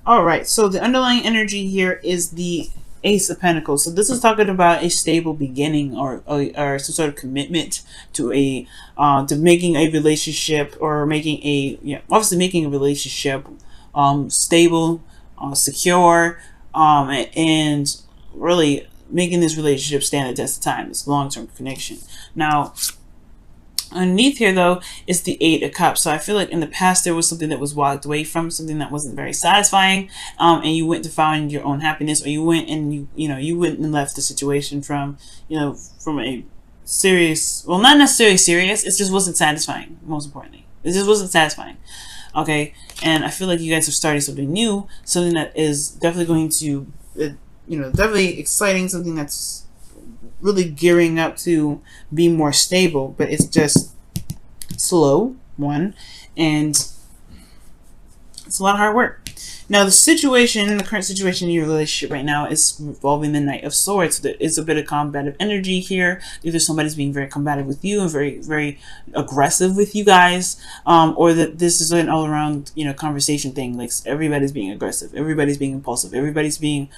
All right, so the underlying energy here is the Ace of Pentacles. So this is talking about a stable beginning, or some sort of commitment to a to making a relationship, or making a, obviously making a relationship stable, secure, and really making this relationship stand the test of time. It's a long-term connection. Now, underneath here, though, is the Eight of Cups. So I feel like in the past there was something that was walked away from, something that wasn't very satisfying, and you went to find your own happiness, or you went and you went and left the situation from from a serious, well, not necessarily serious. It just wasn't satisfying. Most importantly, it just wasn't satisfying. Okay, and I feel like you guys are starting something new, something that is definitely going to, definitely exciting, something that's really gearing up to be more stable, but it's just slow, one, and it's a lot of hard work. Now, the current situation in your relationship right now is involving the Knight of Swords. There is a bit of combative energy here. Either somebody's being very combative with you and very, very aggressive with you guys, or that this is an all-around, conversation thing. Like, everybody's being aggressive, everybody's being impulsive, everybody's being,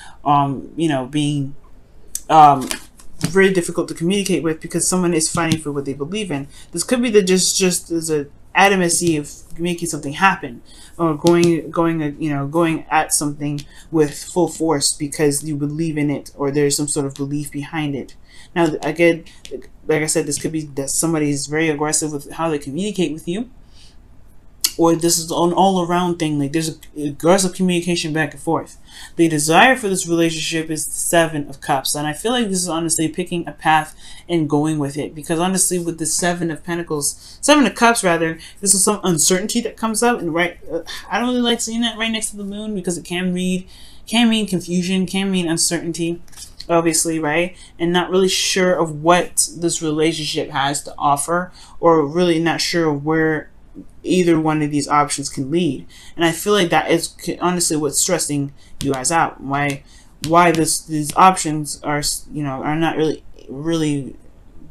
very difficult to communicate with, because someone is fighting for what they believe in. This could be that just as a adamancy of making something happen, or going at something with full force because you believe in it, or there's some sort of belief behind it. Now, again, like I said, this could be that somebody is very aggressive with how they communicate with you, or this is an all-around thing. Like, there's aggressive communication back and forth. The desire for this relationship is the Seven of Cups, and I feel like this is honestly picking a path and going with it, because honestly, with the Seven of Cups rather, this is some uncertainty that comes up, and I don't really like seeing that right next to the moon, because it can mean confusion, can mean uncertainty, obviously, right? And not really sure of what this relationship has to offer, or really not sure of where either one of these options can lead. And I feel like that is honestly what's stressing you guys out. Why these options are not really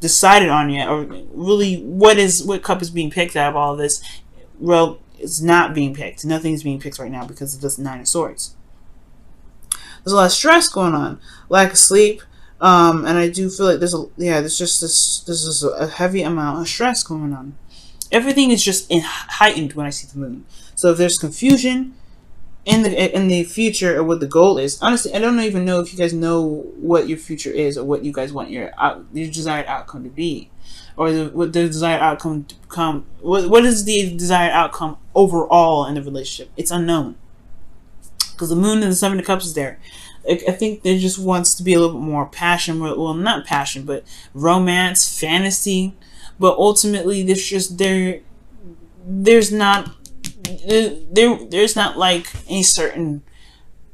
decided on yet, or really what cup is being picked out of all of this. Well, it's not being picked. Nothing's being picked right now because of this Nine of Swords. There's a lot of stress going on, lack of sleep, and I do feel like there's just this a heavy amount of stress going on. Everything is just heightened when I see the moon. So if there's confusion in the future, or what the goal is, honestly, I don't even know if you guys know what your future is, or what you guys want your desired outcome to be, or what the desired outcome to become. What is the desired outcome overall in the relationship? It's unknown, because the moon and the Seven of Cups is there. I think there just wants to be a little bit more passion. Well, not passion, but romance, fantasy. But ultimately, there's not like any certain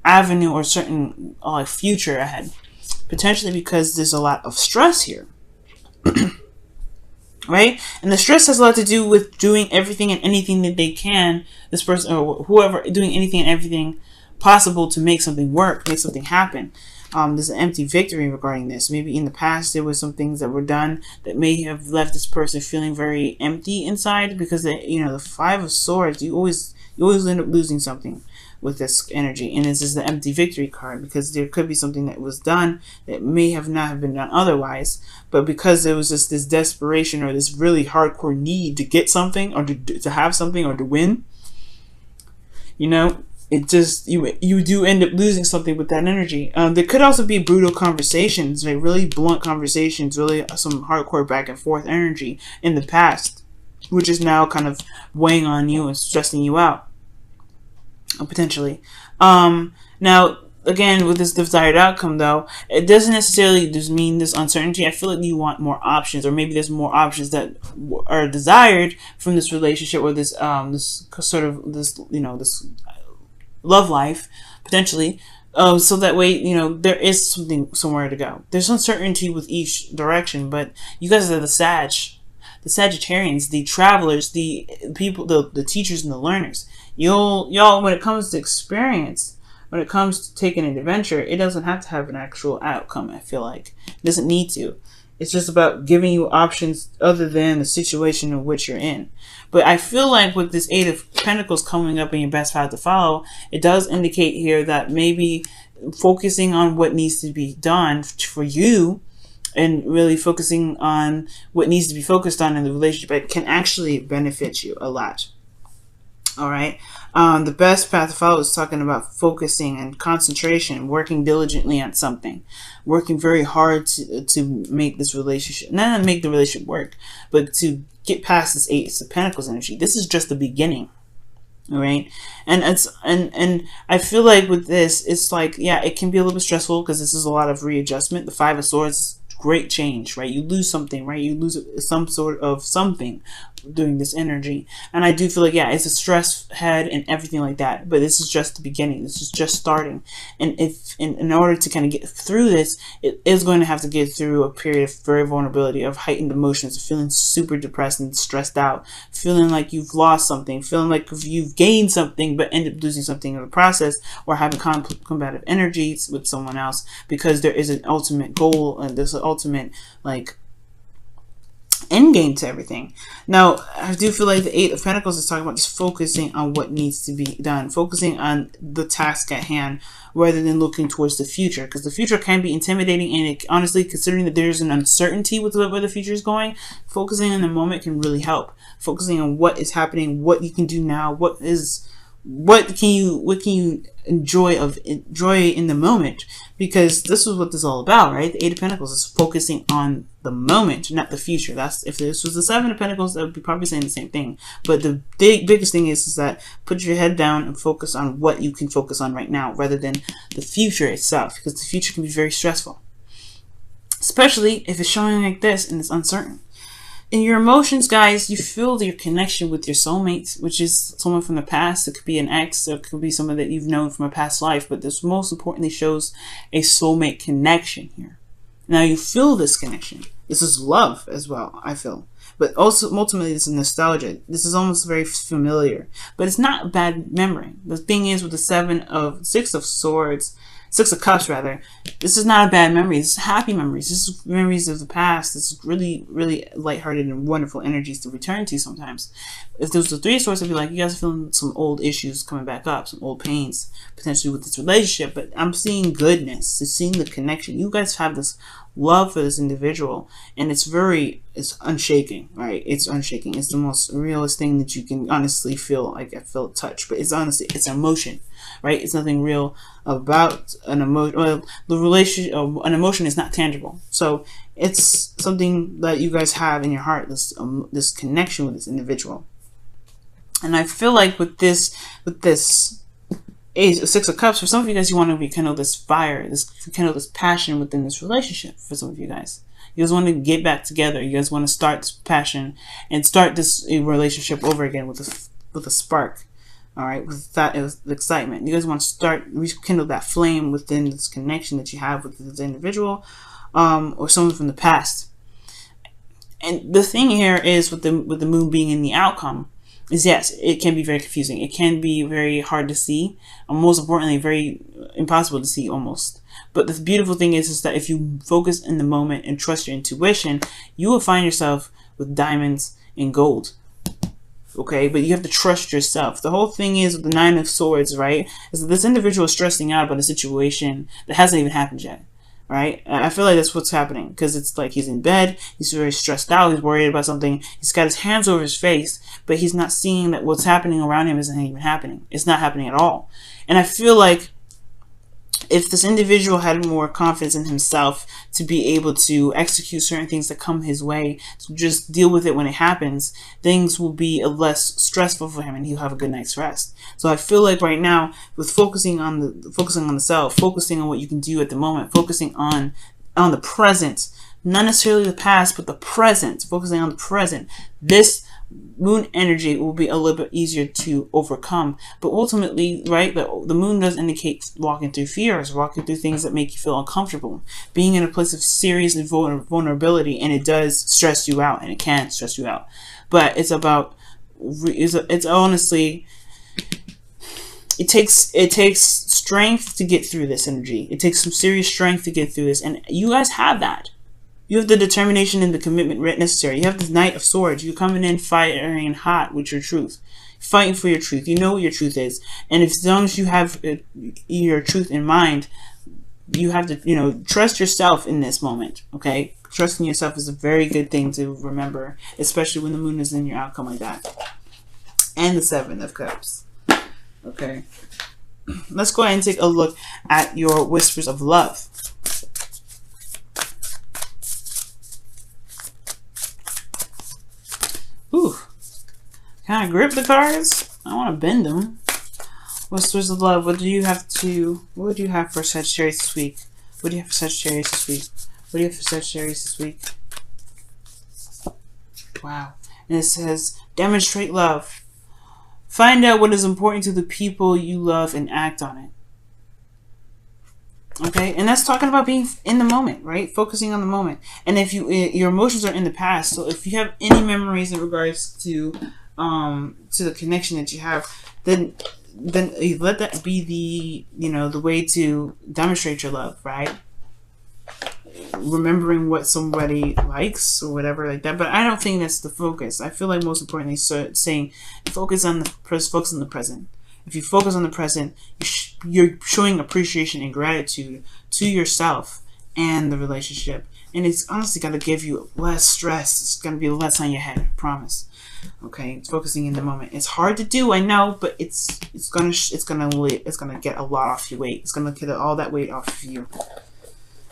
avenue or certain future ahead, potentially, because there's a lot of stress here. Right? And the stress has a lot to do with doing everything and anything that they can, this person or whoever, doing anything and everything possible to make something work, make something happen. There's an empty victory regarding this. Maybe in the past there was some things that were done that may have left this person feeling very empty inside, because the Five of Swords, you always end up losing something with this energy, and this is the empty victory card, because there could be something that was done that may have not have been done otherwise, but because there was just this desperation, or this really hardcore need to get something, or to have something, or to win, it just, you do end up losing something with that energy. There could also be brutal conversations, like really blunt conversations, really some hardcore back and forth energy in the past, which is now kind of weighing on you and stressing you out, potentially. Now, again, with this desired outcome, though, it doesn't necessarily just mean this uncertainty. I feel like you want more options, or maybe there's more options that are desired from this relationship, or this this love life, potentially, so that way, there is somewhere to go. There's uncertainty with each direction, but you guys are the Sagittarians, the travelers, the people, the teachers and the learners. Y'all, when it comes to experience, when it comes to taking an adventure, it doesn't have to have an actual outcome. I feel like it doesn't need to. It's just about giving you options other than the situation in which you're in. But I feel like with this Eight of Pentacles coming up in your best path to follow, it does indicate here that maybe focusing on what needs to be done for you and really focusing on what needs to be focused on in the relationship, it can actually benefit you a lot. All right. The best path to follow is talking about focusing and concentration, working diligently on something, working very hard to make this relationship, not to make the relationship work, but to get past this Ace of Pentacles energy. This is just the beginning. All right. And and I feel like with this, it's like, yeah, it can be a little bit stressful because this is a lot of readjustment. The Five of Swords, great change, right? You lose something, right? You lose some sort of something during this energy. And I do feel like, yeah, it's a stress head and everything like that, but this is just the beginning. This is just starting. And if in order to kind of get through this, it is going to have to get through a period of very vulnerability, of heightened emotions, feeling super depressed and stressed out, feeling like you've lost something, feeling like you've gained something but end up losing something in the process, or having combative energies with someone else, because there is an ultimate goal and there's an ultimate like end game to everything. Now, I do feel like the Eight of Pentacles is talking about just focusing on what needs to be done, focusing on the task at hand rather than looking towards the future, because the future can be intimidating, and it, honestly, considering that there's an uncertainty with where the future is going, focusing on the moment can really help. Focusing on what is happening, what you can do now, what can you enjoy in the moment, because this is what this is all about, right? The Eight of Pentacles is focusing on the moment, not the future. That's, if this was the Seven of Pentacles, that would be probably saying the same thing. But the biggest thing is that put your head down and focus on what you can focus on right now, rather than the future itself, because the future can be very stressful, especially if it's showing like this and it's uncertain. In your emotions, guys, you feel your connection with your soulmate, which is someone from the past. It could be an ex, or it could be someone that you've known from a past life, but this most importantly shows a soulmate connection here. Now you feel this connection. This is love as well, I feel. But also, ultimately, this is nostalgia. This is almost very familiar, but it's not a bad memory. The thing is, with the Six of Cups rather, this is not a bad memory. This is happy memories. This is memories of the past. This is really, really lighthearted and wonderful energies to return to sometimes. If there was the Three of Swords, I'd be like, you guys are feeling some old issues coming back up, some old pains, potentially with this relationship, but I'm seeing goodness, seeing the connection. You guys have this love for this individual, and it's unshaking, right? It's unshaking. It's the most realist thing that you can honestly feel. Like, I feel touch, but it's honestly, it's emotion, right? It's nothing real about an emotion. Well, the relationship, an emotion is not tangible, so it's something that you guys have in your heart, this connection with this individual. And I feel like with this Six of Cups, for some of you guys, you want to rekindle this fire, rekindle this passion within this relationship. For some of you guys want to get back together. You guys want to start this passion and start this relationship over again with a spark. All right, with that excitement. You guys want to rekindle that flame within this connection that you have with this individual, or someone from the past. And the thing here is, with the moon being in the outcome, is yes, it can be very confusing. It can be very hard to see, and most importantly, very impossible to see almost. But the beautiful thing is that if you focus in the moment and trust your intuition, you will find yourself with diamonds and gold. Okay, but you have to trust yourself. The whole thing is with the Nine of Swords, right, is that this individual is stressing out about a situation that hasn't even happened yet. Right? I feel like that's what's happening, because it's like he's in bed, he's very stressed out, he's worried about something, he's got his hands over his face, but he's not seeing that what's happening around him isn't even happening. It's not happening at all. And I feel like if this individual had more confidence in himself to be able to execute certain things that come his way, to just deal with it when it happens, things will be less stressful for him, and he'll have a good night's rest. So I feel like right now, with focusing on the self, focusing on what you can do at the moment, focusing on the present, not necessarily the past, but the present, focusing on the present, this moon energy will be a little bit easier to overcome. But ultimately, right, the moon does indicate walking through fears, walking through things that make you feel uncomfortable, being in a place of serious vulnerability, and it does stress you out, and it can stress you out. But it's about, it's honestly, it takes strength to get through this energy. It takes some serious strength to get through this, and you guys have that. You have the determination and the commitment necessary. You have the Knight of Swords. You're coming in firing hot with your truth. Fighting for your truth. You know what your truth is. And if, as long as you have your truth in mind, you have to, trust yourself in this moment, okay? Trusting yourself is a very good thing to remember, especially when the moon is in your outcome like that. And the Seven of Cups. Okay. Let's go ahead and take a look at your whispers of love. Ooh. Can I grip the cards? I want to bend them. Whispers of love. What do you have for Sagittarius this week? What do you have for Sagittarius this week? What do you have for Sagittarius this week? Wow. And it says, demonstrate love. Find out what is important to the people you love and act on it. Okay, and that's talking about being in the moment, right? Focusing on the moment. And if your emotions are in the past, so if you have any memories in regards to the connection that you have, then you let that be the way to demonstrate your love, right? Remembering what somebody likes or whatever like that, but I don't think that's the focus. I feel like most importantly, saying focus on the present. If you focus on the present, you're showing appreciation and gratitude to yourself and the relationship, and it's honestly gonna give you less stress. It's gonna be less on your head, I promise. Okay, it's focusing in the moment. It's hard to do, I know, but it's gonna get a lot off your weight. It's gonna get all that weight off of you.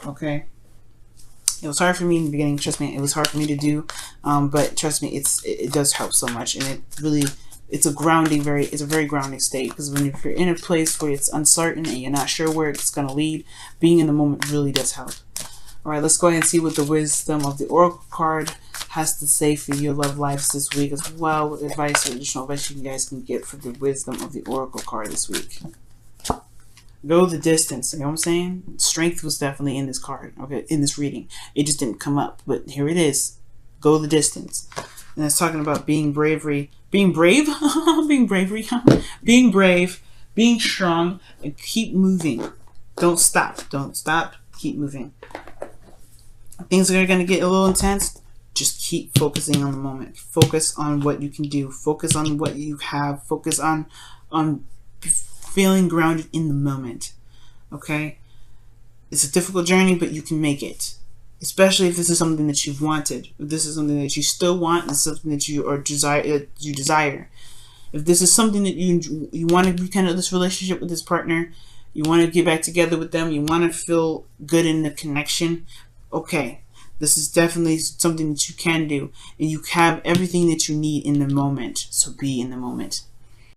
Okay. It was hard for me in the beginning, trust me. It was hard for me to do, but trust me, it does help so much, and it's a very grounding state, because when you're in a place where it's uncertain and you're not sure where it's going to lead, being in the moment really does help. All right, let's go ahead and see what the wisdom of the Oracle card has to say for your love lives this week, as well with advice or additional advice you guys can get for the wisdom of the Oracle card this week. Go the distance. You know what I'm saying? Strength was definitely in this card. Okay, in this reading, it just didn't come up, but here it is. Go the distance, and it's talking about being brave, being strong, and keep moving. Don't stop. Keep moving. Things are gonna get a little intense. Just keep focusing on the moment. Focus on what you can do. Focus on what you have. Focus on feeling grounded in the moment. Okay? It's a difficult journey, but you can make it. Especially if this is something that you've wanted. If this is something that you still want, and something that you desire. If this is something that you want to rekindle this relationship with this partner, you want to get back together with them, you want to feel good in the connection, okay. This is definitely something that you can do. And you have everything that you need in the moment. So be in the moment.